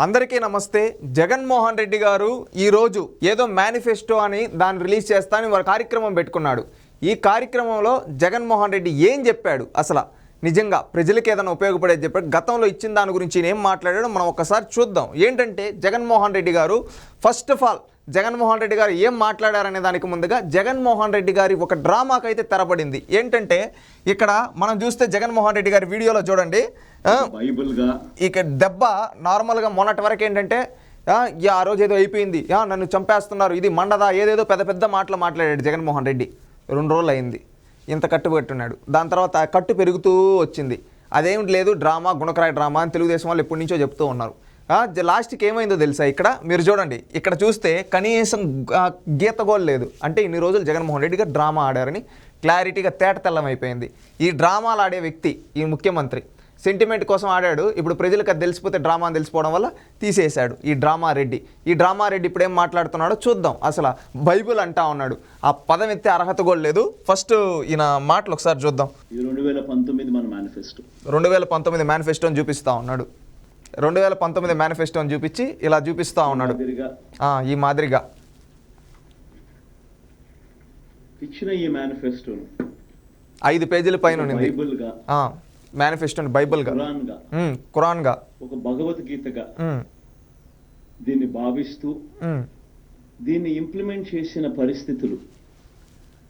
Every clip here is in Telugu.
అందరికీ నమస్తే. జగన్మోహన్ రెడ్డి గారు ఈరోజు ఏదో మేనిఫెస్టో అని దాన్ని రిలీజ్ చేస్తానని వారు కార్యక్రమం పెట్టుకున్నాడు. ఈ కార్యక్రమంలో జగన్మోహన్ రెడ్డి ఏం చెప్పాడు, అసలు నిజంగా ప్రజలకు ఏదైనా ఉపయోగపడేది చెప్పాడు, గతంలో ఇచ్చిన దాని గురించి ఏం మాట్లాడాడో మనం ఒకసారి చూద్దాం. ఏంటంటే జగన్మోహన్ రెడ్డి గారు first of all Jaganmohan Reddy గారు ఏం మాట్లాడారనే దానికి ముందుగా జగన్మోహన్ రెడ్డి గారి ఒక డ్రామాకైతే తెరపడింది. ఏంటంటే ఇక్కడ మనం చూస్తే జగన్మోహన్ రెడ్డి గారి వీడియోలో చూడండి, ఇక దెబ్బ నార్మల్గా మొన్నటి వరకు ఏంటంటే ఆ రోజు ఏదో అయిపోయింది, నన్ను చంపేస్తున్నారు, ఇది మండదా, ఏదేదో పెద్ద పెద్ద మాటలు మాట్లాడాడు జగన్మోహన్ రెడ్డి. 2 రోజులు అయింది ఇంత కట్టు పెట్టున్నాడు. దాని తర్వాత కట్టు పెరుగుతూ వచ్చింది. అదేం లేదు, డ్రామా, గుణకరాయి డ్రామా అని తెలుగుదేశం వాళ్ళు ఎప్పటి నుంచో చెప్తూ ఉన్నారు. లాస్ట్కి ఏమైందో తెలుసా, ఇక్కడ మీరు చూడండి, ఇక్కడ చూస్తే కనీసం గీత గోల్ లేదు. అంటే ఇన్ని రోజులు జగన్మోహన్ రెడ్డి గారు డ్రామా ఆడారని క్లారిటీగా తేట తెల్లం అయిపోయింది. ఈ డ్రామాలు ఆడే వ్యక్తి ఈ ముఖ్యమంత్రి సెంటిమెంట్ కోసం ఆడాడు. ఇప్పుడు ప్రజలకు అది తెలిసిపోతే డ్రామా అని తెలిసిపోవడం వల్ల తీసేశాడు ఈ డ్రామా రెడ్డి. ఈ డ్రామా రెడ్డి ఇప్పుడు ఏం మాట్లాడుతున్నాడో చూద్దాం. అసలు బైబుల్ అంటా ఉన్నాడు, ఆ పదం ఎత్తే అర్హత కూడా లేదు. ఫస్ట్ ఈయన మాటలు ఒకసారి చూద్దాం. 2019 మన మేనిఫెస్టో 2019 మేనిఫెస్టో అని చూపిస్తూ ఉన్నాడు. 2019 మేనిఫెస్టో అని చూపించి ఇలా చూపిస్తూ ఉన్నాడు. ఈ మాదిరిగా ఇచ్చిన ఈ మేనిఫెస్టో 5 పేజీల పైన మేనిఫెస్టో బైబిల్గా, ఖురాన్గా, ఒక భగవద్గీతగా దీన్ని భావిస్తూ దీన్ని ఇంప్లిమెంట్ చేసిన పరిస్థితులు,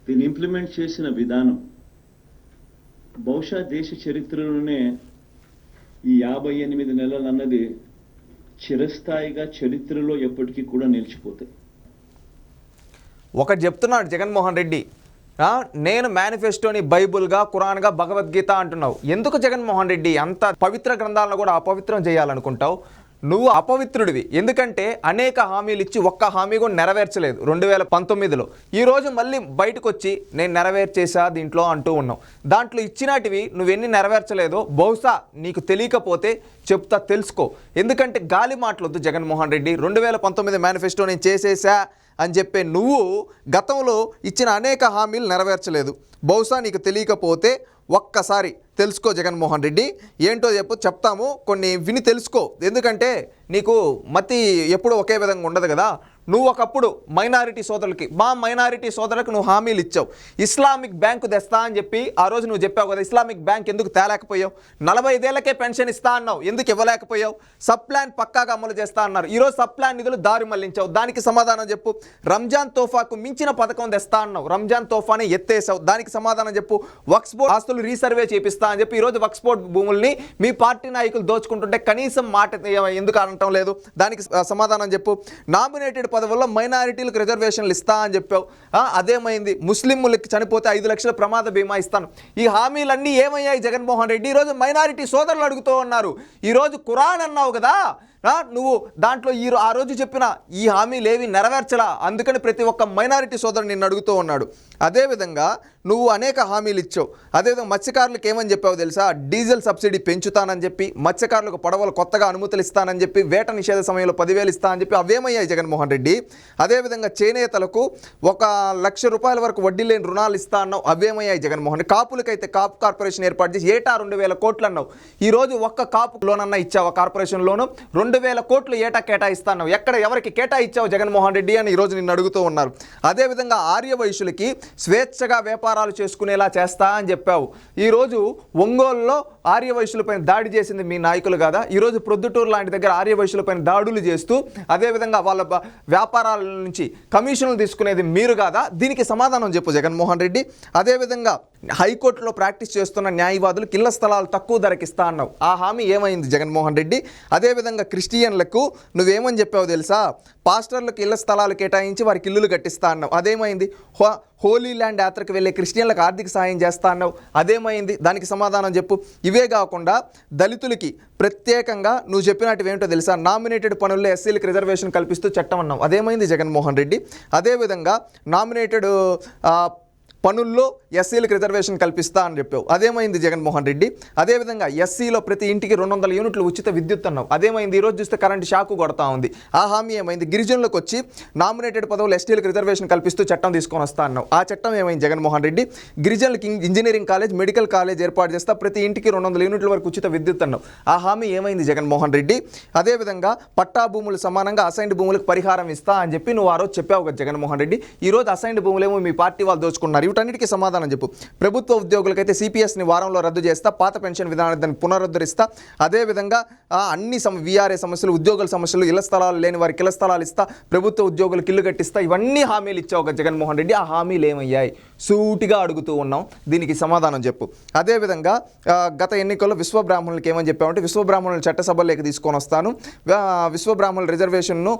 దీన్ని ఇంప్లిమెంట్ చేసిన విధానం బహుశా దేశ చరిత్రలోనే ఈ 58 నెలలు అన్నది చిరస్థాయిగా చరిత్రలో ఎప్పటికీ కూడా నిలిచిపోతాయి. ఒకటి చెప్తున్నాడు జగన్మోహన్ రెడ్డి, నేను మేనిఫెస్టోని బైబుల్గా, ఖురాన్గా, భగవద్గీత అంటున్నావు. ఎందుకు జగన్మోహన్ రెడ్డి అంత పవిత్ర గ్రంథాలను కూడా అపవిత్రం చేయాలనుకుంటావు? నువ్వు అపవిత్రుడివి. ఎందుకంటే అనేక హామీలు ఇచ్చి ఒక్క హామీ కూడా నెరవేర్చలేదు 2019లో. ఈరోజు మళ్ళీ బయటకు వచ్చి నేను నెరవేర్చేసా దీంట్లో అంటూ ఉన్నావు. దాంట్లో ఇచ్చినటివి నువ్వెన్ని నెరవేర్చలేదో బహుశా నీకు తెలియకపోతే చెప్తా, తెలుసుకో. ఎందుకంటే గాలి మాటలొద్దు జగన్మోహన్ రెడ్డి. 2019 మేనిఫెస్టో నేను చేసేసా అని చెప్పే నువ్వు గతంలో ఇచ్చిన అనేక హామీలు నెరవేర్చలేదు. బహుశా నీకు తెలియకపోతే ఒక్కసారి తెలుసుకో జగన్మోహన్ రెడ్డి. ఏంటో చెప్తాము, కొన్ని విని తెలుసుకో. ఎందుకంటే నీకు మతి ఎప్పుడూ ఒకే విధంగా ఉండదు కదా. నువ్వు ఒకప్పుడు మైనారిటీ సోదరులకి, మా మైనారిటీ సోదరులకు నువ్వు హామీలు ఇచ్చావు. ఇస్లామిక్ బ్యాంకు తెస్తా అని చెప్పి ఆ రోజు నువ్వు చెప్పావు కదా. ఇస్లామిక్ బ్యాంక్ ఎందుకు తేలేకపోయావు? 45 ఏళ్లకే పెన్షన్ ఇస్తా అన్నావు, ఎందుకు ఇవ్వలేకపోయావు? సబ్ ప్లాన్ పక్కాగా అమలు చేస్తా అన్నారు, ఈరోజు సబ్ ప్లాన్ నిధులు దారి మళ్లించావు. దానికి సమాధానం చెప్పు. రంజాన్ తోఫాకు మించిన పథకం తెస్తా అన్నావు, రంజాన్ తోఫాని ఎత్తేసావు. దానికి సమాధానం చెప్పు. వక్ఫ్ బోర్డ్ ఆస్తులు రీసర్వే చేపిస్తా అని చెప్పి ఈరోజు వక్ఫ్ బోర్డ్ భూముల్ని మీ పార్టీ నాయకులు దోచుకుంటుంటే కనీసం మాట ఎందుకు అనటం లేదు? దానికి సమాధానం చెప్పు. నామినేటెడ్ పదవుల్లో మైనారిటీలకు రిజర్వేషన్లు ఇస్తా అని చెప్పావు, అదేమైంది? ముస్లింలకు చనిపోతే 5 లక్షల ప్రమాద బీమా ఇస్తాను. ఈ హామీలన్నీ ఏమయ్యాయి జగన్మోహన్ రెడ్డి? ఈరోజు మైనారిటీ సోదరులు అడుగుతూ ఉన్నారు. ఈరోజు ఖురాన్ అన్నావు కదా, నువ్వు దాంట్లో ఆ రోజు చెప్పిన ఈ హామీలు ఏవి నెరవేర్చలా. అందుకని ప్రతి ఒక్క మైనారిటీ సోదరుడు నిన్ను అడుగుతూ ఉన్నాడు. అదేవిధంగా నువ్వు అనేక హామీలు ఇచ్చావు. అదేవిధంగా మత్స్యకారులకు ఏమని చెప్పావు తెలుసా? డీజిల్ సబ్సిడీ పెంచుతానని చెప్పి, మత్స్యకారులకు పడవలు కొత్తగా అనుమతులు ఇస్తానని చెప్పి, వేట నిషేధ సమయంలో 10,000 ఇస్తా అని చెప్పి అవేమయ్యాయి జగన్మోహన్ రెడ్డి? అదేవిధంగా చేనేతలకు 1,00,000 రూపాయల వరకు వడ్డీ లేని రుణాలు ఇస్తా అన్నావు, అవేమయ్యాయి జగన్మోహన్ రెడ్డి? కాపులకైతే కాపు కార్పొరేషన్ ఏర్పాటు చేసి ఏటా 2,000 కోట్లు అన్నావు. ఈరోజు ఒక్క కాపు లోన్ అన్నా ఇచ్చావు? కార్పొరేషన్ లోను 2,000 కోట్లు ఏటా కేటాయిస్తాను. ఎక్కడ ఎవరికి కేటాయిచ్చావు జగన్మోహన్ రెడ్డి అని ఈరోజు నిన్ను అడుగుతూ ఉన్నారు. అదేవిధంగా ఆర్య వైశ్యులకి స్వేచ్ఛగా వ్యాపారాలు చేసుకునేలా చేస్తా అని చెప్పావు. ఈరోజు ఒంగోలులో ఆర్య వైశ్యులపైన దాడి చేసింది మీ నాయకులు కాదా? ఈరోజు ప్రొద్దుటూరు లాంటి దగ్గర ఆర్య వైశ్యులపైన దాడులు చేస్తూ అదేవిధంగా వాళ్ళ వ్యాపారాల నుంచి కమిషన్లు తీసుకునేది మీరు కాదా? దీనికి సమాధానం చెప్పు జగన్మోహన్ రెడ్డి. అదేవిధంగా హైకోర్టులో ప్రాక్టీస్ చేస్తున్న న్యాయవాదులకు ఇళ్ల స్థలాలు తక్కువ ధరకి ఇస్తా అన్నావు, ఆ హామీ ఏమైంది జగన్మోహన్ రెడ్డి? అదేవిధంగా క్రిస్టియన్లకు నువ్వేమని చెప్పావు తెలుసా? పాస్టర్లకు ఇళ్ల స్థలాలు కేటాయించి వారికి ఇల్లులు కట్టిస్తా అన్నావు, అదేమైంది? హోలీ ల్యాండ్ యాత్రకు వెళ్ళే క్రిస్టియన్లకు ఆర్థిక సాయం చేస్తా అన్నావు, అదేమైంది? దానికి సమాధానం చెప్పు. ఇవే కాకుండా దళితులకి ప్రత్యేకంగా నువ్వు చెప్పినట్టు ఏంటో తెలుసా? నామినేటెడ్ పనుల్లో ఎస్సీలకు రిజర్వేషన్ కల్పిస్తూ చట్టం అన్నావు, అదేమైంది జగన్మోహన్ రెడ్డి? అదేవిధంగా నామినేటెడ్ పనుల్లో ఎస్సీలకు రిజర్వేషన్ కల్పిస్తా అని చెప్పావు, అదేమైంది జగన్మోహన్ రెడ్డి? అదేవిధంగా ఎస్సీలో ప్రతి ఇంటికి 200 యూనిట్లు ఉచిత విద్యుత్ అన్నావు, అదేమైంది? ఈరోజు చూస్తే కరెంటు షాకు కొడతా ఉంది. ఆ హామీ ఏమైంది? గిరిజనులకు వచ్చి నామినేటెడ్ పదవులు ఎస్టీలకు రిజర్వేషన్ కల్పిస్తూ చట్టం తీసుకొని వస్తా అన్నావు, ఆ చట్టం ఏమైంది జగన్మోహన్ రెడ్డి? గిరిజనులకి ఇంజనీరింగ్ కాలేజ్, మెడికల్ కాలేజ్ ఏర్పాటు చేస్తా, ప్రతి ఇంటికి 200 యూనిట్ల వరకు ఉచిత విద్యుత్ అన్నావు, ఆ హామీ ఏమైంది జగన్మోహన్ రెడ్డి? అదేవిధంగా పట్టా భూములు సమానంగా అసైన్డ్ భూములకు పరిహారం ఇస్తా అని చెప్పి నువ్వు ఆ రోజు చెప్పావు కదా జగన్మోహన్ రెడ్డి. ఈరోజు అసైన్డ్ భూములేమో మీ పార్టీ వాళ్ళు దోచుకున్నారు. వీటన్నిటికీ సమాధానం చెప్పు. ప్రభుత్వ ఉద్యోగులకైతే సిపిఎస్ని వారంలో రద్దు చేస్తా, పాత పెన్షన్ విధానాన్ని పునరుద్ధరిస్తా, అదేవిధంగా అన్ని విఆర్ఏ సమస్యలు, ఉద్యోగుల సమస్యలు, ఇళ్ల స్థలాలు లేని వారికి ఇళ్ల స్థలాలు ఇస్తా, ప్రభుత్వ ఉద్యోగులకు ఇల్లు కట్టిస్తా, ఇవన్నీ హామీలు ఇచ్చావు కదా జగన్మోహన్ రెడ్డి. ఆ హామీలు ఏమయ్యాయి? సూటిగా అడుగుతూ ఉన్నాం, దీనికి సమాధానం చెప్పు. అదేవిధంగా గత ఎన్నికల్లో విశ్వబ్రాహ్మణులకి ఏమని చెప్పామంటే విశ్వబ్రాహ్మణులు చట్టసభలోకి తీసుకొని వస్తాను, విశ్వబ్రాహ్మణుల రిజర్వేషన్ను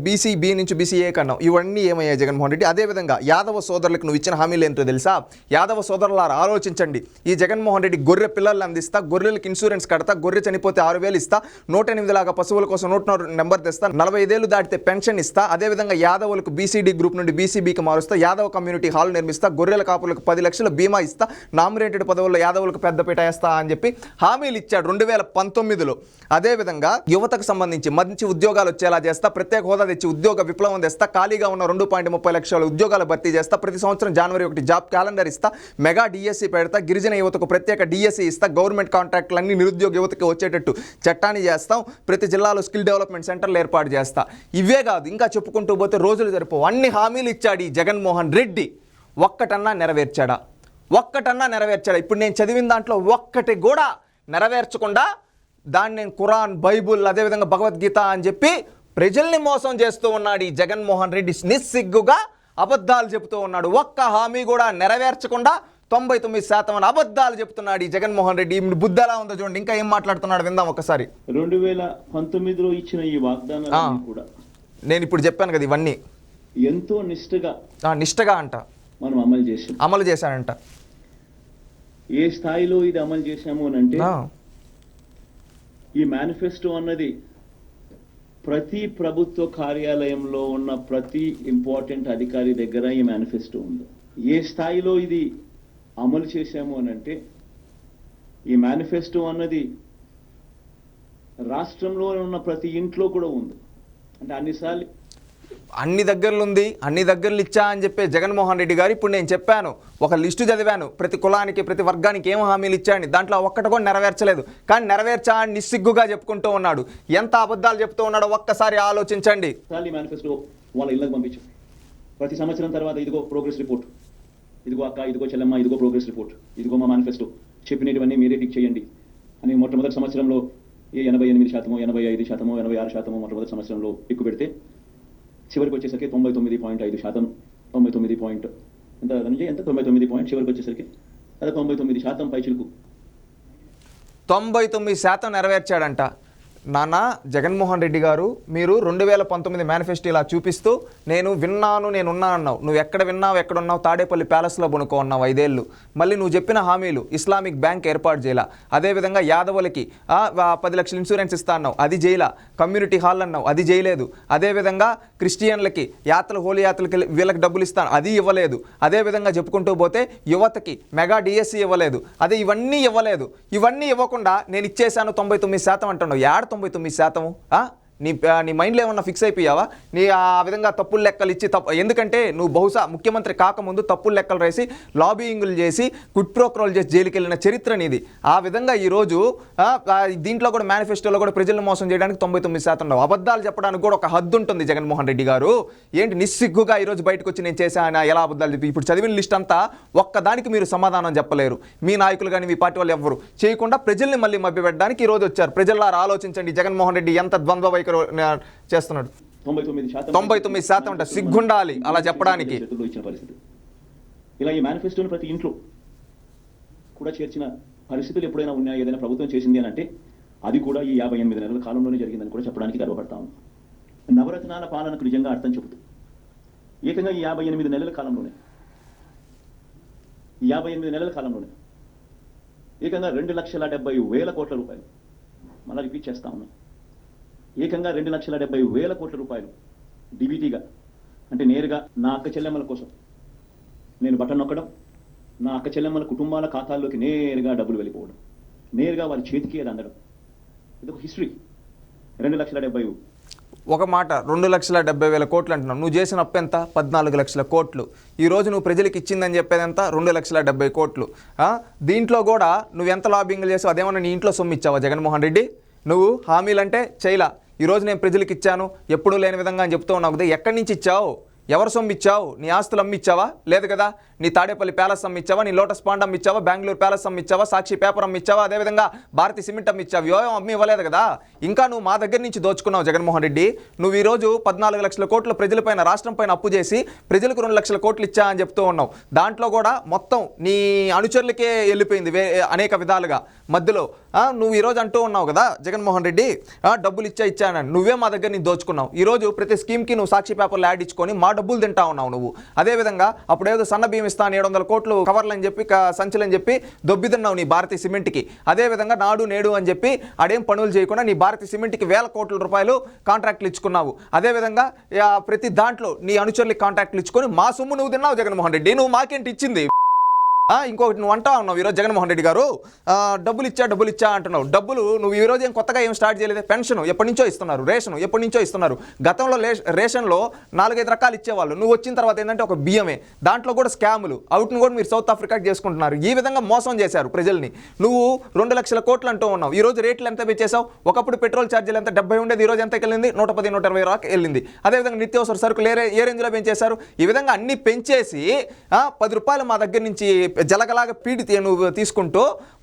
బీసీ బి నుంచి బీసీఏ కన్నాం, ఇవన్నీ ఏమయ్యాయి జగన్మోహన్ రెడ్డి? అదేవిధంగా యాదవ సోదరులకు నువ్వు ఇచ్చిన హామీలు ఏంటో తెలుసా? యాదవ సోదరులారా ఆలోచించండి. ఈ జగన్మోహన్ రెడ్డి గొర్రె పిల్లల్ని అందిస్తా, గొర్రెలకు ఇన్సూరెన్స్ కడతా, గొర్రె చనిపోతే 6,000 ఇస్తా, 108 లాగా పశువుల కోసం 100 నెంబర్ తెస్తా, 45 ఏళ్ళు దాటితే పెన్షన్ ఇస్తా, అదేవిధంగా యాదవులకు బీసీడీ గ్రూప్ నుండి బీసీబీకి మారుస్తా, యాదవ కమ్యూనిటీ హాల్ నిర్మిస్తా, గొర్రెల కాపులకు 10 లక్షల బీమా ఇస్తా, నామినేటెడ్ పదవుల్లో యాదవులకు పెద్దపీట వేస్తా అని చెప్పి హామీలు ఇచ్చాడు 2019లో. అదేవిధంగా యువతకు సంబంధించి మంచి ఉద్యోగాలు వచ్చేలా చేస్తా, ప్రత్యేక హోదా తెచ్చి ఉద్యోగ విప్లవం తెస్తా, ఖాళీగా ఉన్న 2.30 లక్షల ఉద్యోగాలు భర్తీ చేస్తా, ప్రతి సంవత్సరం జనవరి 1 జాబ్ క్యాలెండర్ ఇస్తా, మెగా డిఎస్సి పెడతా, గిరిజన యువతకు ప్రత్యేక డిఎస్సి ఇస్తా, గవర్నమెంట్ కాంట్రాక్టులన్నీ నిరుద్యోగ యువతకి వచ్చేటట్టు చట్టాన్ని చేస్తాం, ప్రతి జిల్లాలో స్కిల్ డెవలప్మెంట్ సెంటర్లు ఏర్పాటు చేస్తా. ఇవే కాదు, ఇంకా చెప్పుకుంటూ పోతే రోజులు సరిపోవు. అన్ని హామీలు ఇచ్చాడు ఈ జగన్మోహన్ రెడ్డి, ఒక్కటన్నా నెరవేర్చాడా? ఒక్కటన్నా నెరవేర్చాడా? ఇప్పుడు నేను చదివిన దాంట్లో ఒక్కటి కూడా నెరవేర్చకుండా దాన్ని నేను ఖురాన్, బైబుల్, అదేవిధంగా భగవద్గీత అని చెప్పి ప్రజల్ని మోసం చేస్తూ ఉన్నాడు ఈ జగన్మోహన్ రెడ్డి. నిస్సిగ్గుగా అబద్ధాలు చెబుతూ ఉన్నాడు. ఒక్క హామీ కూడా నెరవేర్చకుండా 99% అని అబద్ధాలు చెప్తున్నాడు ఈ జగన్మోహన్ రెడ్డి. బుద్ధి ఎలా ఉందో చూడండి, ఇంకా ఏం మాట్లాడుతున్నాడు విందాం ఒకసారి. 2019లో ఇచ్చిన ఈ వాగ్దానాలు కూడా నేను ఇప్పుడు చెప్పాను కదా, ఇవన్నీ ఎంతో నిష్టగా అంట మనం అమలు చేశానంట. ఏ స్థాయిలో ఇది అమలు చేశాము అని అంటే, ఈ మేనిఫెస్టో అన్నది ప్రతి ప్రభుత్వ కార్యాలయంలో ఉన్న ప్రతి ఇంపార్టెంట్ అధికారి దగ్గర ఈ మేనిఫెస్టో ఉంది. ఏ స్థాయిలో ఇది అమలు చేశాము అని అంటే, ఈ మేనిఫెస్టో అన్నది రాష్ట్రంలో ఉన్న ప్రతి ఇంట్లో కూడా ఉంది. అంటే అన్ని దగ్గరలు ఉంది, అన్ని దగ్గరలు ఇచ్చా అని చెప్పే జగన్మోహన్ రెడ్డి గారు ఇప్పుడు నేను చెప్పాను, ఒక లిస్టు చదివాను, ప్రతి కులానికి ప్రతి వర్గానికి ఏం హామీలు ఇచ్చాయని, దాంట్లో ఒక్కటి కూడా నెరవేర్చలేదు. కానీ నెరవేర్చా అని నిస్సిగ్గుగా చెప్పుకుంటూ ఉన్నాడు. ఎంత అబద్ధాలు చెప్తూ ఉన్నాడో ఒక్కసారి ఆలోచించండి. మేనిఫెస్టో వాళ్ళ ఇళ్ళకి పంపించు, ప్రతి సంవత్సరం తర్వాత ఇదిగో ప్రోగ్రెస్ రిపోర్ట్, ఇదిగో అక్క, ఇదిగో చెల్లెమ్మ, ఇదిగో ప్రోగ్రెస్ రిపోర్ట్, ఇదిగో మా మేనిఫెస్టో, చెప్పినవన్నీ మీరే టిక్ చేయండి అని మొట్టమొదటి సంవత్సరంలో 88%, 85%, 86% మొట్టమొదటి సంవత్సరంలో ఎక్కువ పెడితే చివరికి వచ్చేసరికి 99.5%, 99 ఎంత 99 చివరికి వచ్చేసరికి అదే 99% పైచిలుకు 99% నెరవేర్చాడంట. నాన్న జగన్మోహన్ రెడ్డి గారు, మీరు 2019 మేనిఫెస్టో ఇలా చూపిస్తూ నేను విన్నాను, నేనున్నా అన్నావు. నువ్వు ఎక్కడ విన్నావు, ఎక్కడున్నావు? తాడేపల్లి ప్యాలెస్లో బునుకో ఉన్నావు 5 ఏళ్ళు. మళ్ళీ నువ్వు చెప్పిన హామీలు, ఇస్లామిక్ బ్యాంక్ ఏర్పాటు చేయాల, అదేవిధంగా యాదవులకి 10 లక్షల ఇన్సూరెన్స్ ఇస్తా అన్నావు, అది చేయలా. కమ్యూనిటీ హాల్ అన్నావు, అది చేయలేదు. అదేవిధంగా క్రిస్టియన్లకి హోలీ యాత్రలకి వీళ్ళకి డబ్బులు ఇస్తాను, అది ఇవ్వలేదు. అదేవిధంగా చెప్పుకుంటూ పోతే యువతకి మెగా డిఎస్సి ఇవ్వలేదు. అదే ఇవన్నీ ఇవ్వలేదు. ఇవన్నీ ఇవ్వకుండా నేను ఇచ్చేసాను 99% అంటున్నావు. 99%? నీ మైండ్లో ఏమన్నా ఫిక్స్ అయిపోయావా? నీ ఆ విధంగా తప్పులు లెక్కలు ఇచ్చి ఎందుకంటే నువ్వు బహుశా ముఖ్యమంత్రి కాకముందు తప్పులు లెక్కలు రాసి లాబింగ్లు చేసి కుట్ ప్రోక్రోల్ చేసి జైలుకి వెళ్ళిన చరిత్ర నీది. ఆ విధంగా ఈరోజు దీంట్లో కూడా మేనిఫెస్టోలో కూడా ప్రజలను మోసం చేయడానికి 99% ఉండవు. అబద్ధాలు చెప్పడానికి కూడా ఒక హద్దు ఉంటుంది జగన్మోహన్ రెడ్డి గారు. ఏంటి నిస్సిగ్గుగా ఈరోజు బయటకు వచ్చి నేను చేశాను ఎలా అబద్ధాలు చెప్పి ఇప్పుడు చదివిన లిస్ట్ అంతా ఒక్కదానికి మీరు సమాధానం చెప్పలేరు. మీ నాయకులు కానీ మీ పార్టీ వాళ్ళు ఎవ్వరు చేయకుండా ప్రజల్ని మళ్ళీ మభ్యపెట్టడానికి ఈరోజు వచ్చారు. ప్రజలారా ఆలోచించండి, జగన్మోహన్ రెడ్డి ఎంత ద్వంద్వ చేస్తున్నాడు. 99% అంటే సిగ్గుండాలి అలా చెప్పడానికి. ఇలా ఈ మేనిఫెస్టోని ప్రతి ఇంట్లో కూడా చేర్చిన పరిస్థితులు ఎప్పుడైనా ఉన్నాయా? ఏదైనా ప్రభుత్వం చేసింది అని అంటే అది కూడా ఈ 58 నెలల కాలంలోనే జరిగిందని కూడా చెప్పడానికి గర్వపడతా ఉన్నాం. నవరత్నాల పాలనకు నిజంగా అర్థం చెబుతూ ఏకంగా ఈ 58 నెలల కాలంలోనే ఏకంగా 2,70,000 కోట్ల రూపాయలు, మళ్ళీ రిపీట్ చేస్తా ఉన్నాం, ఏకంగా 2,70,000 కోట్ల రూపాయలు డిబిటీగా, అంటే నేరుగా నా అక్క చెల్లెమ్మల కోసం నేను బటన్ నొక్కడం, నా అక్క చెల్లెమ్మల కుటుంబాల ఖాతాల్లోకి నేరుగా డబ్బులు వెళ్ళిపోవడం, నేరుగా వారి చేతికి అది అందడం. ఇది ఒక హిస్టరీ. 2,70,000. ఒక మాట 2,70,000 కోట్లు అంటున్నావు. నువ్వు చేసిన అప్పు ఎంత? 14 లక్షల కోట్లు. ఈ రోజు నువ్వు ప్రజలకు ఇచ్చిందని చెప్పేది ఎంత? 2,70,000 కోట్లు. దీంట్లో కూడా నువ్వు ఎంత లాబింగ్లు చేసావు? అదేమన్నా నీ ఇంట్లో సొమ్ము ఇచ్చావా జగన్మోహన్ రెడ్డి? నువ్వు హామీలంటే చేయలా. ఈరోజు నేను ప్రజలకు ఇచ్చాను ఎప్పుడూ లేని విధంగా అని చెప్తూ ఉన్నావు కదా, ఎక్కడి నుంచి ఇచ్చావు? ఎవరు సొమ్ము ఇచ్చావు? నీ ఆస్తులు అమ్మిచ్చావా? లేదు కదా. నీ తాడేపల్లి ప్యాలెస్ అమ్మిచ్చావా? నీ లోటస్ పాండ్ అమ్మిచ్చావా? బెంగళూరు ప్యాలెస్ అమ్మిచ్చావా? సాక్షి పేపర్ అమ్మిచ్చావా? అదేవిధంగా భారతీ సిమెంట్ అమ్మిచ్చావు. ఏం అమ్మి ఇవ్వలేదు కదా. ఇంకా నువ్వు మా దగ్గర నుంచి దోచుకున్నావు జగన్మోహన్ రెడ్డి. నువ్వు ఈరోజు 14 లక్షల కోట్ల ప్రజలపైన, రాష్ట్రం పైన అప్పు చేసి ప్రజలకు 2 లక్షల కోట్లు ఇచ్చా అని చెప్తూ ఉన్నావు. దాంట్లో కూడా మొత్తం నీ అనుచరులకే వెళ్ళిపోయింది అనేక విధాలుగా. మధ్యలో నువ్వు ఈరోజు అంటూ ఉన్నావు కదా జగన్మోహన్ రెడ్డి, డబ్బులు ఇచ్చానని. నువ్వే మా దగ్గర నుంచి దోచుకున్నావు. ఈరోజు ప్రతి స్కీమ్కి నువ్వు సాక్షి పేపర్లో యాడ్ ఇచ్చుకొని మా డబ్బులు తింటా ఉన్నావు నువ్వు. అదేవిధంగా అప్పుడు ఏదో సన్న బియ్యం ఇస్తాను 700 కోట్లు కవర్లు అని చెప్పి, సంచులని చెప్పి దొబ్బితున్నావు నీ భారతీ సిమెంట్కి. అదేవిధంగా నాడు నేడు అని చెప్పి ఆడేం పనులు చేయకుండా నీ భారతీ సిమెంట్కి 1,000 కోట్ల రూపాయలు కాంట్రాక్ట్లు ఇచ్చుకున్నావు. అదేవిధంగా ప్రతి దాంట్లో నీ అనుచరులకి కాంట్రాక్ట్లు ఇచ్చుకొని మా సొమ్ము నువ్వు తిన్నావు జగన్మోహన్ రెడ్డి. నువ్వు మాకేంటి ఇచ్చింది? ఇంకొకటి నువ్వు అంటా ఉన్నావు ఈరోజు జగన్మోహన్ రెడ్డి గారు, డబ్బులు ఇచ్చా అంటున్నావు. డబ్బులు నువ్వు ఈరోజు ఏం కొత్తగా ఏం స్టార్ట్ చేయలేదు. పెన్షన్ ఎప్పటి నుంచో ఇస్తున్నారు, రేషన్ ఎప్పటి నుంచో ఇస్తున్నారు. గతంలో రేషన్లో 4-5 రకాలు ఇచ్చేవాళ్ళు. నువ్వు వచ్చిన తర్వాత ఏంటంటే ఒక బియ్యమే, దాంట్లో కూడా స్కాములు, అవుట్ను కూడా మీరు సౌత్ ఆఫ్రికాకి చేసుకుంటున్నారు. ఈ విధంగా మోసం చేశారు ప్రజల్ని. నువ్వు 2 లక్షల కోట్లు అంటూ ఉన్నావు. ఈరోజు రేట్లు ఎంత పెంచేసావు? ఒకప్పుడు పెట్రోల్ ఛార్జీలు ఎంత 70 ఉండేది, ఈరోజు ఎంతకి వెళ్ళింది? 110-120 రాకు వెళ్ళింది. అదేవిధంగా నిత్యావసర సరుకులు ఏ రేంజ్లో పెంచేశారు? ఈ విధంగా అన్ని పెంచేసి 10 రూపాయలు మా దగ్గర నుంచి జలగలాగా పీడి నువ్వు తీసుకుంటూ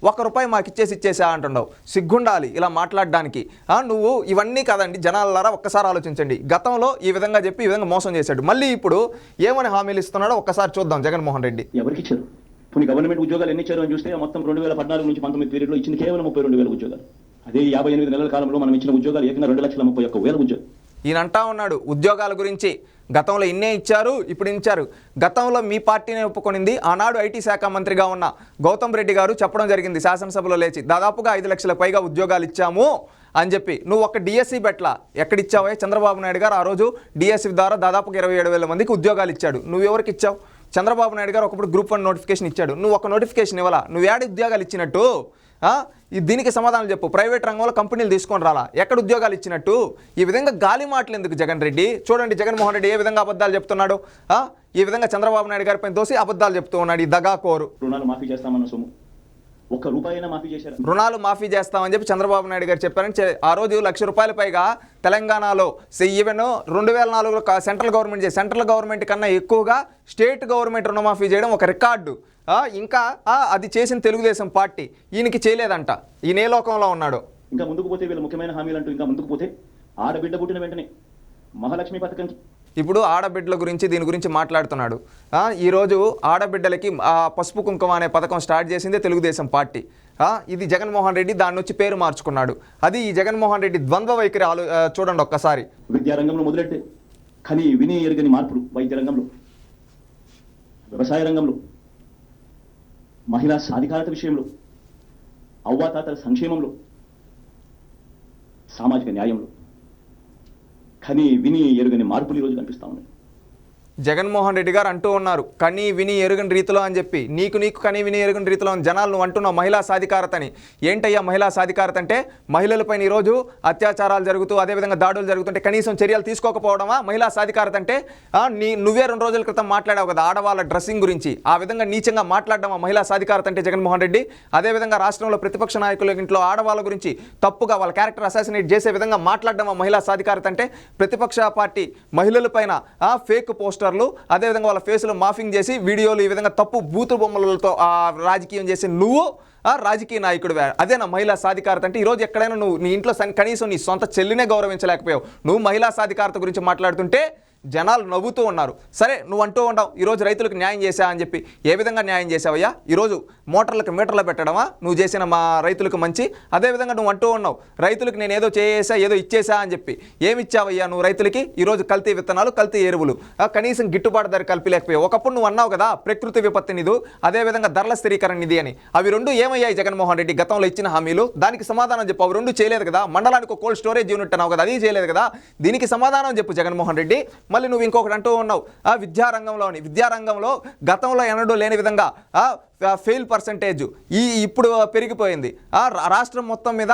1 రూపాయి మాకు ఇచ్చేసా అంటున్నావు. సిగ్గుండాలి ఇలా మాట్లాడడానికి. నువ్వు ఇవన్నీ కాదండి జనాలారా, ఒక్కసారి ఆలోచించండి. గతంలో ఈ విధంగా చెప్పి ఈ విధంగా మోసం చేశాడు. మళ్ళీ ఇప్పుడు ఏమని హామీలు ఇస్తున్నాడో ఒక్కసారి చూద్దాం జగన్మోహన్ రెడ్డి. ఎవరికి ఇచ్చారు? కొన్ని గవర్నమెంట్ ఉద్యోగాలు ఎన్ని ఇచ్చారు అని చూస్తే మొత్తం 2014 నుంచి 19 పీరియడ్లో ఇచ్చింది కేవలం 32,000 ఉద్యోగాలు. అదే 58 నెలల కాలంలో మనం ఇచ్చిన ఉద్యోగాలు ఏకంగా 2,31,000 ఉద్యోగాలు. ఈయన అంటా ఉన్నాడు ఉద్యోగాల గురించి, గతంలో ఇన్నే ఇచ్చారు, ఇప్పుడు ఇచ్చారు. గతంలో మీ పార్టీనే ఒప్పుకొనింది. ఆనాడు ఐటీ శాఖ మంత్రిగా ఉన్న గౌతమ్ రెడ్డి గారు చెప్పడం జరిగింది శాసనసభలో లేచి, దాదాపుగా 5 లక్షల పైగా ఉద్యోగాలు ఇచ్చాము అని చెప్పి. నువ్వు ఒక డిఎస్సి బెట్లా ఎక్కడిచ్చావే? చంద్రబాబు నాయుడు గారు ఆ రోజు డిఎస్సి ద్వారా దాదాపుగా 27,000 మందికి ఉద్యోగాలు ఇచ్చాడు. నువ్వు ఎవరికి ఇచ్చావు? చంద్రబాబు నాయుడు గారు ఒకప్పుడు గ్రూప్ 1 నోటిఫికేషన్ ఇచ్చాడు. నువ్వు ఒక నోటిఫికేషన్ ఇవ్వాలా? నువ్వు ఏడు ఉద్యోగాలు ఇచ్చినట్టు? దీనికి సమాధానం చెప్పు. ప్రైవేట్ రంగంలో కంపెనీలు తీసుకొని రాలా? ఎక్కడ ఉద్యోగాలు ఇచ్చినట్టు? ఈ విధంగా గాలి మాటలు ఎందుకు జగన్ రెడ్డి? చూడండి జగన్మోహన్ రెడ్డి ఏ విధంగా అబద్ధాలు చెప్తున్నాడు. ఈ విధంగా చంద్రబాబు నాయుడు గారి పైన దోసి అబద్ధాలు చెప్తూ ఉన్నాడు. ఈ దగాకోరు. రుణాలు మాఫీ చేస్తామన్న సొమ్ము 1 రూపాయైనా మాఫీ చేశారు. రుణాలు మాఫీ చేస్తామని చెప్పి చంద్రబాబు నాయుడు గారు చెప్పారని ఆ రోజు 1,00,000 రూపాయల పైగా తెలంగాణలో ఈవెన్ 2004లో సెంట్రల్ గవర్నమెంట్ కన్నా ఎక్కువగా స్టేట్ గవర్నమెంట్ రుణమాఫీ చేయడం ఒక రికార్డు. ఇంకా అది చేసిన తెలుగుదేశం పార్టీ. ఈయనకి చేయలేదంట. ఈయన ఏ లోకంలో ఉన్నాడు? ఇంకా ముందుకు పోతే వీళ్ళ ముఖ్యమైన హామీలు అంటూ ఇంకా ముందుకు పోతే ఆడబిడ్డ పుట్టిన వెంటనే మహాలక్ష్మి పథకం. ఇప్పుడు ఆడబిడ్డల గురించి దీని గురించి మాట్లాడుతున్నాడు. ఈరోజు ఆడబిడ్డలకి పసుపు కుంకుమ అనే పథకం స్టార్ట్ చేసిందే తెలుగుదేశం పార్టీ. ఇది జగన్మోహన్ రెడ్డి దాన్ని వచ్చి పేరు మార్చుకున్నాడు. అది ఈ జగన్మోహన్ రెడ్డి ద్వంద్వ వైఖరి చూడండి ఒక్కసారి. విద్యారంగంలో మొదలెట్టే కానీ విని ఎరుగని మార్పులు, వైద్య రంగంలో, వ్యవసాయ రంగంలో, మహిళా సాధికారత విషయంలో, అవ్వాతాతల సంక్షేమంలో, సామాజిక న్యాయంలో కని విని ఎరుగని మార్పులు ఈరోజు కనిపిస్తూ ఉన్నాయి. జగన్మోహన్ రెడ్డి గారు అంటూ ఉన్నారు కని విని ఎరుగని రీతిలో అని చెప్పి. నీకు కని విని ఎరుగని రీతిలో జనాలు నువ్వు అంటున్నావు మహిళా సాధికారత అని. ఏంటయ్యా మహిళా సాధికారత అంటే? మహిళలపైన ఈరోజు అత్యాచారాలు జరుగుతూ అదేవిధంగా దాడులు జరుగుతుంటే కనీసం చర్యలు తీసుకోకపోవడమా మహిళా సాధికారత అంటే? నువ్వే 2 రోజుల క్రితం మాట్లాడావు కదా ఆడవాళ్ళ డ్రెస్సింగ్ గురించి. ఆ విధంగా నీచంగా మాట్లాడడమా మహిళా సాధికారత అంటే జగన్మోహన్ రెడ్డి? అదేవిధంగా రాష్ట్రంలో ప్రతిపక్ష నాయకుల ఇంట్లో ఆడవాళ్ళ గురించి తప్పుగా వాళ్ళ క్యారెక్టర్ అసాసినేట్ చేసే విధంగా మాట్లాడడమా మహిళా సాధికారత అంటే? ప్రతిపక్ష పార్టీ మహిళలపైన ఫేక్ పోస్టర్లు, అదేవిధంగా వాళ్ళ ఫేస్లో మాఫింగ్ చేసి వీడియోలు, ఈ విధంగా తప్పు బూతు బొమ్మలతో రాజకీయం చేసి నువ్వు రాజకీయ నాయకుడు. అదేనా మహిళా సాధికారత అంటే? ఈరోజు ఎక్కడైనా నువ్వు నీ ఇంట్లో కనీసం నీ సొంత చెల్లినే గౌరవించలేకపోయావు. నువ్వు మహిళా సాధికారత గురించి మాట్లాడుతుంటే జనాలు నవ్వుతూ ఉన్నారు. సరే నువ్వు అంటూ ఉండవు ఈరోజు రైతులకు న్యాయం చేశా అని చెప్పి. ఏ విధంగా న్యాయం చేసావయ్యా? ఈరోజు మోటార్లకు మీటర్లు పెట్టడమా నువ్వు చేసిన మా రైతులకు మంచి? అదేవిధంగా నువ్వు అంటూ ఉన్నావు రైతులకు నేను ఏదో చేసా ఏదో ఇచ్చేసా అని చెప్పి. ఏమి ఇచ్చావయ్యా నువ్వు రైతులకి? ఈరోజు కల్తీ విత్తనాలు, కల్తీ ఎరువులు, కనీసం గిట్టుబాటు ధర కల్పిలేకపోయావు. ఒకప్పుడు నువ్వు అన్నావు కదా ప్రకృతి విపత్తి నిధి, అదేవిధంగా ధరల స్థిరీకరణ నిధి అని. అవి 2 ఏమయ్యాయి జగన్మోహన్ రెడ్డి గతంలో ఇచ్చిన హామీలు? దానికి సమాధానం చెప్పు. అవి 2 చేయలేదు కదా. మండలానికి కోల్డ్ స్టోరేజ్ యూనిట్ అన్నావు కదా, అది చేయలేదు కదా. దీనికి సమాధానం చెప్పు జగన్మోహన్ రెడ్డి. మళ్ళీ నువ్వు ఇంకొకటి అంటూ ఉన్నావు విద్యారంగంలో గతంలో ఎన్నడూ లేని విధంగా ఫెయిల్ పర్సంటేజ్ ఇప్పుడు పెరిగిపోయింది. రాష్ట్రం మొత్తం మీద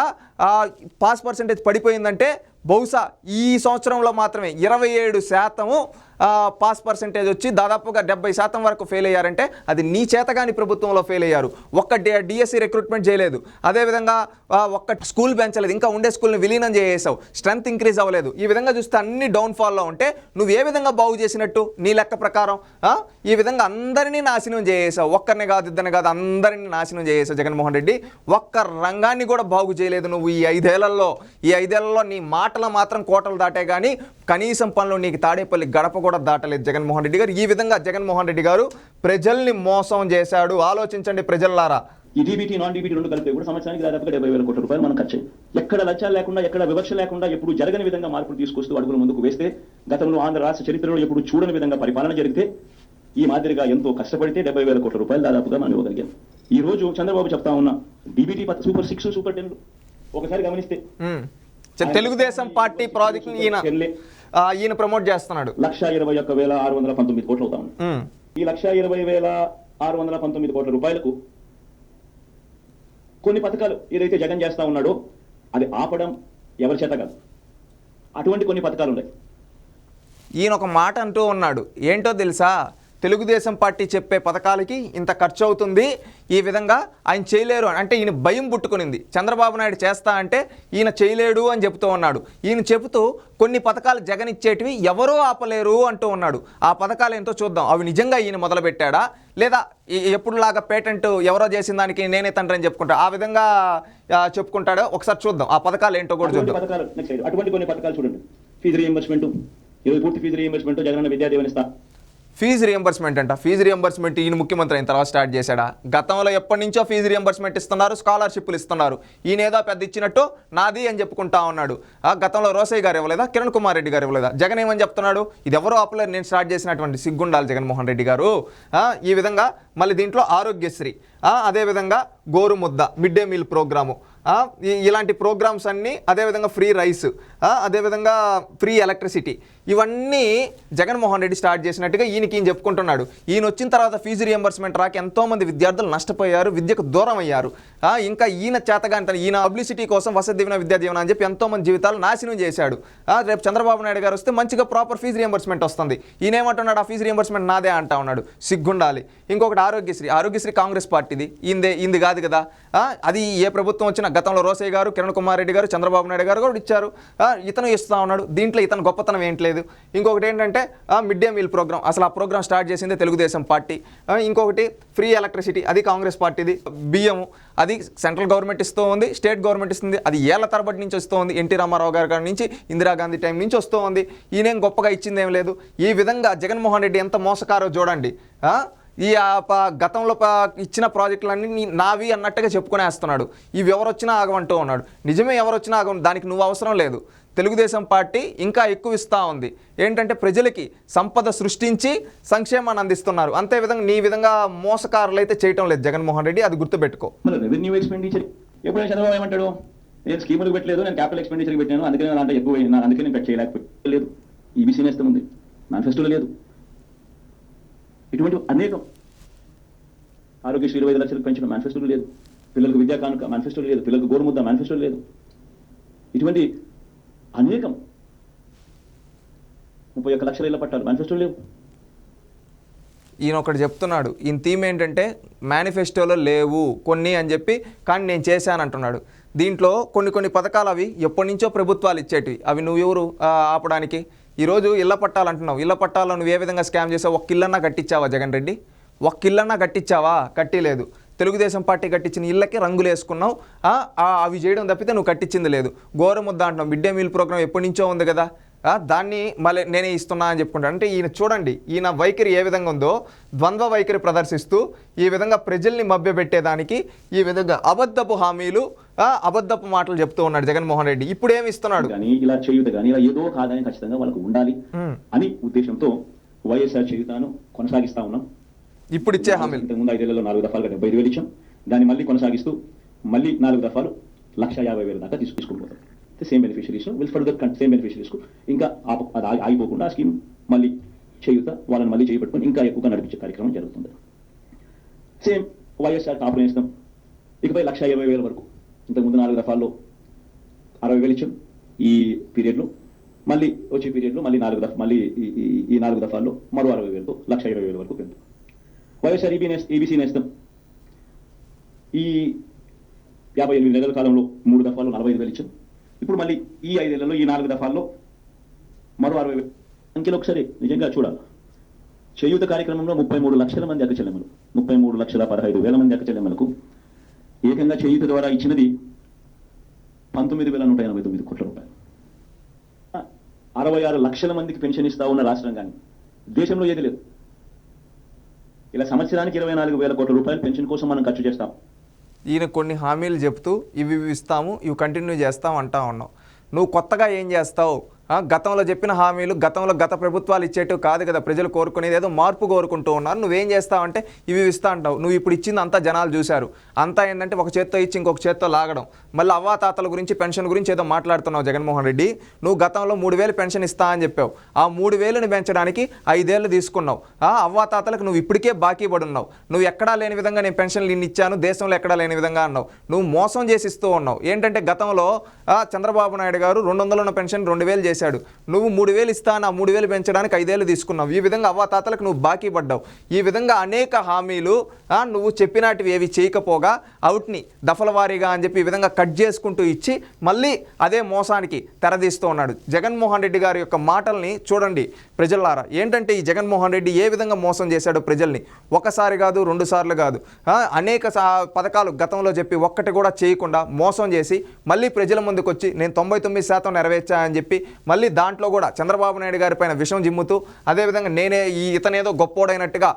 పాస్ పర్సంటేజ్ పడిపోయిందంటే బహుశా ఈ సంవత్సరంలో మాత్రమే 27% పాస్ పర్సంటేజ్ వచ్చి దాదాపుగా 70% వరకు ఫెయిల్ అయ్యారంటే అది నీ చేతగాని ప్రభుత్వంలో ఫెయిల్ అయ్యారు. ఒక్క డిఎస్సి రిక్రూట్మెంట్ చేయలేదు, అదేవిధంగా ఒక్క స్కూల్ పెంచలేదు, ఇంకా ఉండే స్కూల్ని విలీనం చేసేసావు, స్ట్రెంత్ ఇంక్రీజ్ అవ్వలేదు. ఈ విధంగా చూస్తే అన్ని డౌన్ఫాల్లో ఉంటే నువ్వు ఏ విధంగా బాగు చేసినట్టు నీ లెక్క ప్రకారం? ఈ విధంగా అందరినీ నాశనం చేసేసావు. ఒక్కరిని కాదు ఇద్దరిని కాదు అందరినీ నాశనం చేసేసావు జగన్మోహన్ రెడ్డి. ఒక్క రంగాన్ని కూడా బాగు చేయలేదు నువ్వు ఈ ఐదేళ్లలో నీ మాటలు మాత్రం కోటలు దాటే కానీ కనీసం పనులు నీకు తాడేపల్లి గడప కూడా దాటలేదు జగన్మోహన్ రెడ్డి గారు. ఈ విధంగా జగన్మోహన్ రెడ్డి గారు ప్రజల్ని మోసం చేశాడు. ఆలోచించండి ప్రజల్లారా. ఈ డీబీటీ నాన్ డీబీటీ రెండు కలిపి కూడా సంవత్సరానికి దాదాపుగా 70,000 కోట్ల రూపాయలు మనం ఖర్చు. ఎక్కడ లక్ష్యాలు లేకుండా, ఎక్కడ వివక్ష లేకుండా, ఎప్పుడు జరగని విధంగా మార్పులు తీసుకొస్తూ అడుగులు ముందుకు వేస్తే, గతంలో ఆంధ్ర రాష్ట్ర చరిత్రలో ఎప్పుడు చూడని విధంగా పరిపాలన జరిగితే, ఈ మాదిరిగా ఎంతో కష్టపడితే 70,000 కోట్ల రూపాయలు దాదాపుగా మనం ఇవ్వగలిగాం. ఈ రోజు చంద్రబాబు చెప్తా ఉన్న డీబీటీ సూపర్ 6 సూపర్ 10 ఒకసారి గమనిస్తే తెలుగుదేశం పార్టీ ప్రాజెక్ట్ ఈయన ప్రమోట్ చేస్తున్నాడు. 1,21,619 కోట్లు అవుతా ఉంది. ఈ 1,20,619 కోట్ల రూపాయలకు కొన్ని పథకాలు ఏదైతే జగన్ చేస్తా ఉన్నాడో అది ఆపడం ఎవరి చేత కాదు. అటువంటి కొన్ని పథకాలు ఉన్నాయి. ఈయన ఒక మాట అంటూ ఉన్నాడు, ఏంటో తెలుసా? తెలుగుదేశం పార్టీ చెప్పే పథకాలకి ఇంత ఖర్చు అవుతుంది, ఈ విధంగా ఆయన చేయలేరు అంటే ఈయన భయం పుట్టుకునింది. చంద్రబాబు నాయుడు చేస్తా అంటే ఈయన చేయలేడు అని చెబుతూ ఉన్నాడు. ఈయన చెబుతూ కొన్ని పథకాలు జగన్ ఇచ్చేటివి ఎవరూ ఆపలేరు అంటూ ఉన్నాడు. ఆ పథకాలు ఏంటో చూద్దాం. అవి నిజంగా ఈయన మొదలుపెట్టాడా లేదా ఎప్పుడులాగా పేటెంట్ ఎవరో చేసిన దానికి నేనే తండ్రి అని చెప్పుకుంటా ఆ విధంగా చెప్పుకుంటాడో ఒకసారి చూద్దాం. ఆ పథకాలు ఏంటో కూడా చూద్దాం. అటువంటి కొన్ని పథకాలు చూడండి. ఫీజు రీఎంబర్స్మెంట్, ఈరోజు పూర్తి ఫీజు రీఎంబర్స్మెంట్ జగనన్న విద్యా దీవెన ఇస్తా. ఫీజు రియంబర్స్మెంట్ అంట. ఫీజు రియంబర్స్మెంట్ ఈయన ముఖ్యమంత్రి అయిన తర్వాత స్టార్ట్ చేశాడా? గతంలో ఎప్పటి నుంచో ఫీజు రియంబర్స్మెంట్ ఇస్తున్నారు, స్కాలర్షిప్లు ఇస్తున్నారు. ఈయన ఏదో పెద్ద ఇచ్చినట్టు నాది అని చెప్పుకుంటా ఉన్నాడు. గతంలో రోసయ్య గారు ఇవ్వలేదా? కిరణ్ కుమార్ రెడ్డి గారు ఇవ్వలేదా? జగన్ ఏమని చెప్తున్నాడు? ఇది ఎవరో ఆపలేరు, నేను స్టార్ట్ చేసినటువంటి సిగ్గుండాలి జగన్మోహన్ రెడ్డి గారు. ఈ విధంగా మళ్ళీ దీంట్లో ఆరోగ్యశ్రీ, అదేవిధంగా గోరుముద్ద, మిడ్ డే మీల్ ప్రోగ్రాము, ఇలాంటి ప్రోగ్రామ్స్ అన్నీ, అదేవిధంగా ఫ్రీ రైస్, అదేవిధంగా ఫ్రీ ఎలక్ట్రిసిటీ, ఇవన్నీ జగన్మోహన్ రెడ్డి స్టార్ట్ చేసినట్టుగా ఈయన చెప్పుకుంటున్నాడు. ఈయన వచ్చిన తర్వాత ఫీజు రియంబర్స్మెంట్ రాక ఎంతోమంది విద్యార్థులు నష్టపోయారు, విద్యకు దూరం అయ్యారు. ఇంకా ఈయన చేతగాని ఈయన పబ్లిసిటీ కోసం వసతి దీవెన విద్యా దీవెన అని చెప్పి ఎంతోమంది జీవితాలు నాశనం చేశాడు. రేపు చంద్రబాబు నాయుడు గారు వస్తే మంచిగా ప్రాపర్ ఫీజు రియంబర్స్మెంట్ వస్తుంది. ఈయన ఏమంటున్నాడు? ఆ ఫీజు రియంబర్స్మెంట్ నాదే అంటా ఉన్నాడు. సిగ్గుండాలి. ఇంకొకటి ఆరోగ్యశ్రీ కాంగ్రెస్ పార్టీది, ఇంది కాదు కదా. అది ఏ ప్రభుత్వం వచ్చినా గతంలో రోసయ్య గారు, కిరణ్ కుమార్ రెడ్డి గారు, చంద్రబాబు నాయుడు గారు కూడా ఇచ్చారు. ఇతను ఇస్తా ఉన్నాడు. దీంట్లో ఇతను గొప్పతనం ఏంట్లేదు. ఇంకొకటి ఏంటంటే మిడ్ డే మీల్ ప్రోగ్రామ్, అసలు ఆ ప్రోగ్రామ్ స్టార్ట్ చేసిందే తెలుగుదేశం పార్టీ. ఇంకొకటి ఫ్రీ ఎలక్ట్రిసిటీ, అది కాంగ్రెస్ పార్టీది. బియ్యము, అది సెంట్రల్ గవర్నమెంట్ ఇస్తూ ఉంది, స్టేట్ గవర్నమెంట్ ఇస్తుంది. అది ఏళ్ల తరబడి నుంచి వస్తూ ఉంది. ఎన్టీ రామారావు గారి నుంచి, ఇందిరాగాంధీ టైం నుంచి వస్తూ ఉంది. ఈయనేం గొప్పగా ఇచ్చిందేం లేదు. ఈ విధంగా జగన్మోహన్ రెడ్డి ఎంత మోసకారో చూడండి. ఈ గతంలో ఇచ్చిన ప్రాజెక్టులన్నీ నావి అన్నట్టుగా చెప్పుకునేస్తున్నాడు. ఇవి ఎవరు వచ్చినా ఆగమంటూ ఉన్నాడు. నిజమే, ఎవరు వచ్చినా ఆగం, దానికి నువ్వు అవసరం లేదు. తెలుగుదేశం పార్టీ ఇంకా ఎక్కువ ఇస్తూ ఉంది. ఏంటంటే ప్రజలకి సంపద సృష్టించి సంక్షేమాన్ని అందిస్తున్నారు. అంతే విధంగా నీ విధంగా మోసకారులు అయితే చేయటం లేదు జగన్మోహన్ రెడ్డి, అది గుర్తుపెట్టుకో. రెవెన్యూ ఎక్స్పెండిచర్ ఎప్పుడైనా చంద్రబాబు ఏమంటాడు? నేను స్కీములకు పెట్టలేదు, నేను క్యాపిటల్ ఎక్స్పెండిచర్ పెట్టాను, అందుకని అంటే ఎక్కువ అందుకే నేను కట్ చేయలేకపోలేదు. ఈబీసీ నేస్తం ఉంది, మేనిఫెస్టోలో లేదు. ఇటువంటి అనేకం. ఆరోగ్యశ్రీ 25 లక్షలకు పెంచడం మేనిఫెస్టోలో లేదు. పిల్లలకు విద్యా కానుక మేనిఫెస్టోలో లేదు. పిల్లలకు గోరుముద్ద మేనిఫెస్టోలో లేదు. ఇటువంటి అనేకం. 31 లక్షల ఇళ్ల పట్టాలు మేనిఫెస్టోలో లేవు. ఈయన ఒకటి చెప్తున్నాడు, ఈయన థీమ్ ఏంటంటే మేనిఫెస్టోలో లేవు కొన్ని అని చెప్పి, కానీ నేను చేశానంటున్నాడు. దీంట్లో కొన్ని పథకాలు అవి ఎప్పటి నుంచో ప్రభుత్వాలు ఇచ్చేటివి, అవి నువ్వెవరు ఆపడానికి? ఈరోజు ఇళ్ల పట్టాలు అంటున్నావు. ఇళ్ల పట్టాలను నువ్వు ఏ విధంగా స్కామ్ చేసావు? ఒక్క ఇల్లన్నా కట్టించావా జగన్ రెడ్డి? ఒక్క ఇల్లన్నా కట్టించావా? కట్టిలేదు. తెలుగుదేశం పార్టీ కట్టించిన ఇళ్ళకి రంగులు వేసుకున్నావు. అవి చేయడం తప్పితే నువ్వు కట్టించింది లేదు. గోరుముద్ద అంటున్నావు. మిడ్ డే మీల్ ప్రోగ్రామ్ ఎప్పటి నుంచో ఉంది కదా, దాన్ని మళ్ళీ నేనే ఇస్తున్నా అని చెప్పుకుంటాను. అంటే ఈయన చూడండి, ఈయన వైఖరి ఏ విధంగా ఉందో, ద్వంద్వ వైఖరి ప్రదర్శిస్తూ ఈ విధంగా ప్రజల్ని మభ్యపెట్టేదానికి ఈ విధంగా అబద్ధపు హామీలు, అబద్ధపు మాటలు చెప్తూ ఉన్నాడు జగన్మోహన్ రెడ్డి. ఇప్పుడు ఏమి ఇస్తున్నాడు? కానీ ఇలా చేయుత కానీ ఇలా ఏదో కాదని ఖచ్చితంగా వాళ్ళకు ఉండాలి అని ఉద్దేశంతో వైఎస్ఆర్ చేయుతాను కొనసాగిస్తా ఉన్నాం. ఇప్పుడు ఇచ్చే హామీలు ఇంతకుముందు 5 ఏళ్లలో 4 దఫాలుగా 75,000 ఇచ్చాం. దాన్ని మళ్ళీ కొనసాగిస్తూ మళ్ళీ 4 దఫాలు 1,50,000 దాకా తీసుకుని పోతాం. Same beneficiaries will further same బెనిఫిషరీస్కు ఇంకా అది ఆగిపోకుండా ఆ స్కీమ్ మళ్ళీ చేయుత వాళ్ళని మళ్ళీ చేయబట్టుకొని ఇంకా ఎక్కువగా నడిపించే కార్యక్రమం జరుగుతుంది. సేమ్ వైఎస్ఆర్ కాపురం ఇస్తాం, ఇకపై 1,20,000 వరకు. ఇంతకుముందు 4 దఫాల్లో 60,000 ఇచ్చాం. ఈ పీరియడ్లో మళ్ళీ వచ్చే పీరియడ్లో మళ్ళీ 4 దఫాల్లో మరో 60,000తో 1,20,000 వరకు పెంపు. వైఎస్ఆర్ ఈబీసీ నేస్తాం ఈ 58 నెలల కాలంలో 3 దఫాల్లో 45,000 ఇచ్చాం. ఇప్పుడు మళ్ళీ ఈ 5 ఏళ్లలో ఈ 4 దఫాల్లో మరో 60,000 అంకెలు ఒకసారి నిజంగా చూడాలి. చేయూత కార్యక్రమంలో 33 లక్షల మంది అక్క చెల్లెమ్మలు, 33,15,000 మంది అక్క చెల్లెమ్మలకు ఏకంగా చేయూత ద్వారా ఇచ్చినది 19,189 కోట్ల రూపాయలు. 66 లక్షల మందికి పెన్షన్ ఇస్తా ఉన్న రాష్ట్రం కానీ దేశంలో ఏది లేదు. ఇలా సంవత్సరానికి 24,000 కోట్ల రూపాయలు పెన్షన్ కోసం మనం ఖర్చు చేస్తాం. ఈయన కొన్ని హామీలు చెప్తూ ఇవి ఇస్తాము, ఇవి కంటిన్యూ చేస్తాం అంటా ఉన్నావు. నువ్వు కొత్తగా ఏం చేస్తావు? గతంలో చెప్పిన హామీలు గత ప్రభుత్వాలు ఇచ్చేటివి కాదు కదా, ప్రజలు కోరుకునేది ఏదో మార్పు కోరుకుంటూ ఉన్నారు. నువ్వేం చేస్తావంటే ఇవి ఇస్తా అంటావు. నువ్వు ఇప్పుడు ఇచ్చింది అంతా జనాలు చూశారు. అంతా ఏంటంటే ఒక చేత్తో ఇచ్చి ఇంకొక చేత్తో లాగడం. మళ్ళీ అవ్వాతాతల గురించి పెన్షన్ గురించి ఏదో మాట్లాడుతున్నావు జగన్మోహన్ రెడ్డి. నువ్వు గతంలో 3,000 పెన్షన్ ఇస్తా అని చెప్పావు. ఆ 3,000ని పెంచడానికి 5 ఏళ్ళు తీసుకున్నావు. అవ్వాతాతలకు నువ్వు ఇప్పటికే బాకీ పడి ఉన్నావు. నువ్వు ఎక్కడా లేని విధంగా నేను పెన్షన్లు ఇన్ని ఇచ్చాను, దేశంలో ఎక్కడా లేని విధంగా అన్నావు. నువ్వు మోసం చేసి ఇస్తూ ఉన్నావు. ఏంటంటే గతంలో చంద్రబాబు నాయుడు గారు 200 ఉన్న పెన్షన్ 2,000 చేశాడు. నువ్వు 3,000 ఇస్తాను, ఆ 3,000 పెంచడానికి 5 ఏళ్ళు తీసుకున్నావు. ఈ విధంగా అవ్వాతాతలకు నువ్వు బాకీ పడ్డావు. ఈ విధంగా అనేక హామీలు నువ్వు చెప్పినటివి ఏవి చేయకపోగా అవుట్ని దఫల వారీగా అని చెప్పి ఈ విధంగా కట్ చేసుకుంటూ ఇచ్చి మళ్ళీ అదే మోసానికి తెరదీస్తూ ఉన్నాడు. జగన్మోహన్ రెడ్డి గారి యొక్క మాటల్ని చూడండి ప్రజలారా. ఏంటంటే ఈ జగన్మోహన్ రెడ్డి ఏ విధంగా మోసం చేశాడో ప్రజల్ని. ఒకసారి కాదు, 2 సార్లు కాదు, అనేక పథకాలు గతంలో చెప్పి ఒక్కటి కూడా చేయకుండా మోసం చేసి మళ్ళీ ప్రజల ముందుకు వచ్చి నేను 99% నెరవేర్చా అని చెప్పి మళ్ళీ దాంట్లో కూడా చంద్రబాబు నాయుడు గారి పైన విషం జిమ్ముతూ అదేవిధంగా ఇతనేదో గొప్పోడైనట్టుగా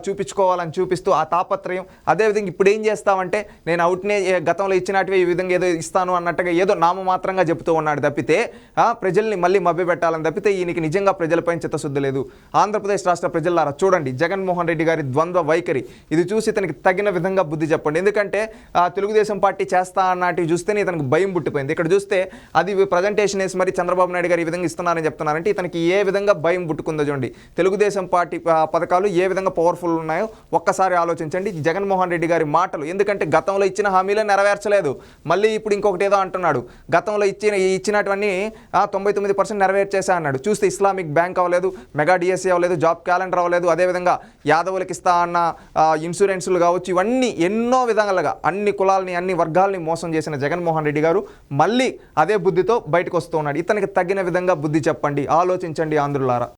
చూపించుకోవాలని చూపిస్తూ ఆ తాపత్రయం. అదేవిధంగా ఇప్పుడు ఏం చేస్తామంటే నేను అవుట్నే గతంలో ఇచ్చినట్టువే ఈ విధంగా ఏదో ఇస్తాను అన్నట్టుగా ఏదో నామమాత్రంగా చెబుతూ ఉన్నాడు తప్పితే ప్రజల్ని మళ్ళీ మభ్యపెట్టాలని తప్పితే ఈయనకి నిజంగా ప్రజలపైన చిత్తశుద్ధి లేదు. ఆంధ్రప్రదేశ్ రాష్ట్ర ప్రజలారా చూడండి జగన్మోహన్ రెడ్డి గారి ద్వంద్వ వైఖరి. ఇది చూసి ఇతనికి తగిన విధంగా బుద్ధి చెప్పండి. ఎందుకంటే తెలుగుదేశం పార్టీ చేస్తా అన్నటివి చూస్తేనే ఇతనికి భయం పుట్టిపోయింది. ఇక్కడ చూస్తే అది ప్రజెంటేషన్ వేసి మరి చంద్రబాబు నాయుడు గారు ఈ విధంగా ఇస్తున్నారని చెప్తున్నారంటే ఇతనికి ఏ విధంగా భయం పుట్టుకుందో చూడండి. తెలుగుదేశం పార్టీ పథకాలు ఏ విధంగా పవర్ఫుల్ ఉన్నాయో ఒక్కసారి ఆలోచించండి. జగన్మోహన్ రెడ్డి గారి మాటలు. ఎందుకంటే గతంలో ఇచ్చిన హామీలే నెరవేర్చలేదు. మళ్ళీ ఇప్పుడు ఇంకొకటి ఏదో అంటున్నాడు. గతంలో ఇచ్చినటువన్నీ 99% నెరవేర్చేసా అన్నాడు. చూస్తే ఇస్లామిక్ బ్యాంక్ అవ్వలేదు, మెగా డిఎస్సీ అవ్వలేదు, జాబ్ క్యాలెండర్ అవ్వలేదు, అదేవిధంగా యాదవులకి ఇస్తా అన్న ఇన్సూరెన్సులు కావచ్చు, ఇవన్నీ ఎన్నో విధాలుగా అన్ని కులాలని అన్ని వర్గాలని మోసం చేసిన జగన్మోహన్ రెడ్డి గారు మళ్ళీ అదే బుద్ధితో బయటకు వస్తూ ఉన్నాడు. ఇతనికి తగిన విధంగా బుద్ధి చెప్పండి, ఆలోచించండి ఆంధ్రులారా.